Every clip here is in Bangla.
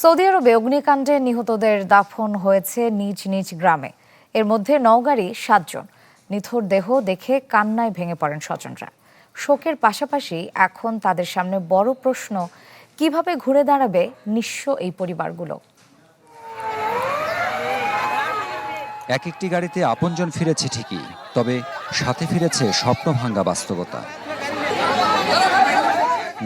সৌদি আরবে অগ্নিকাণ্ডে নিহতদের দাফন হয়েছে নিজ নিজ গ্রামে। এর মধ্যে নওগাঁরই ৭ জন। নিথর দেহ দেখে কান্নায় ভেঙে পড়েন স্বজনরা। শোকের পাশাপাশি এখন তাদের সামনে বড় প্রশ্ন, কিভাবে ঘুরে দাঁড়াবে নিঃস্ব এই পরিবারগুলো। এক একটি গাড়িতে আপনজন ফিরেছে ঠিকই, তবে সাথে ফিরেছে স্বপ্নভাঙ্গা বাস্তবতা।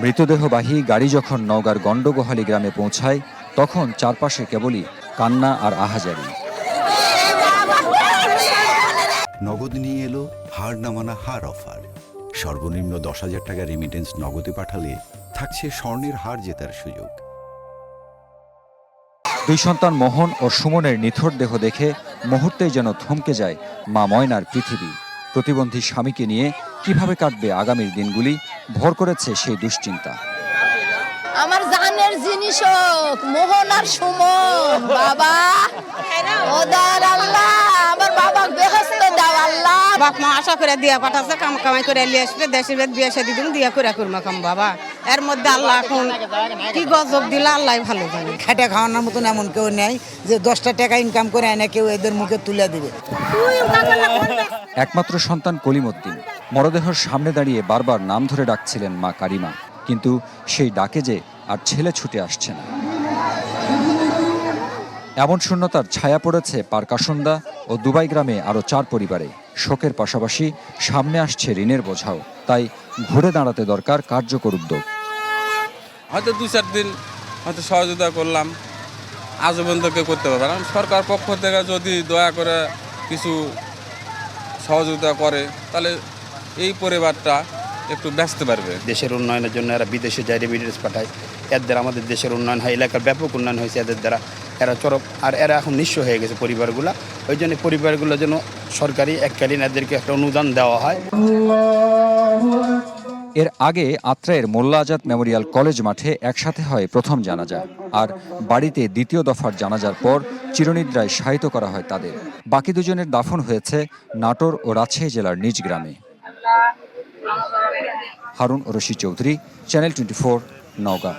মৃতদেহবাহী গাড়ি যখন নওগাঁর গণ্ডগোহালী গ্রামে পৌঁছায়, তখন চারপাশে কেবলই কান্না আর আহাজারি। নগদ নিয়ে এলো হার না মানা হার অফার। সর্বনিম্ন 10,000 টাকা রেমিটেন্স নগদে পাঠালে থাকছে স্বর্ণের হার জেতার সুযোগ। দুই সন্তান মোহন ও সুমনের নিথর দেহ দেখে মুহূর্তেই যেন থমকে যায় মা ময়নার পৃথিবী। প্রতিবন্ধী স্বামীকে নিয়ে কিভাবে কাটবে আগামীর দিনগুলি, ভর করেছে সেই দুশ্চিন্তা। আমার জানের জিনিস মোহন আর সুমন, বাবা ও দয়াল আল্লাহ, আমার বাবা বেহেশত দাও আল্লাহ। বাপ মা আশা করে দিয়া পাঠাচ্ছে, কাম কামাই করে নিয়ে আসবে, দেশের বেদ বিয়ে শাদী দিন দিয়া করে করবো কাম বাবা। এর মধ্যে আল্লাহ এখন কি গজব দিলে আল্লাহ ভালো জানে। খেটে খাওয়ানোর মতন এমন কেউ নেই যে 10টা টাকা ইনকাম করে এনে কেউ এদের মুখে তুলে দিবে। একমাত্র সন্তান কলিমউদ্দিন মরদেহের সামনে দাঁড়িয়ে বারবার নাম ধরে ডাকছিলেন মা কারিমা, কিন্তু সেই ডাকে যে আর ছেলে ছুটে আসছে না। এমন শূন্যতার ছায়া পড়েছে পারকাসুন্দা ও দুবাই গ্রামে আরও 4 পরিবারে। শোকের পাশাপাশি সামনে আসছে ঋণের বোঝাও, তাই ঘুরে দাঁড়াতে দরকার কার্যকর উদ্যোগ। হয়তো 2-4 দিন হয়তো সহযোগিতা করলাম, আজও পর্যন্ত কেউ করতে পারবে না। সরকার পক্ষ থেকে যদি দয়া করে কিছু সহযোগিতা করে, তাহলে এই পরিবারটা একটু বাঁচতে পারবে। দেশের উন্নয়নের জন্য এরা বিদেশে যায়, রেমিটেন্স পাঠায়। এর দ্বারা আমাদের দেশের উন্নয়ন হয়, এলাকার ব্যাপক উন্নয়ন হয়েছে এদের দ্বারা। এরা চরম, আর এরা এখন নিঃস্ব হয়ে গেছে পরিবারগুলো। ওই জন্য পরিবারগুলো যেন সরকারি এককালীন এদেরকে একটা অনুদান দেওয়া হয়। এর আগে আত্রাইয়ের মোল্লা আজাদ মেমোরিয়াল কলেজ মাঠে একসাথে হয় প্রথম জানাজা, আর বাড়িতে দ্বিতীয় দফার জানাজার পর চিরনিদ্রায় শায়িত করা হয় তাদের। বাকি দুজনের দাফন হয়েছে নাটোর ও রাজশাহী জেলার নিজ গ্রামে। হারুন রশিদ চৌধুরী, চ্যানেল 24, নওগাঁ।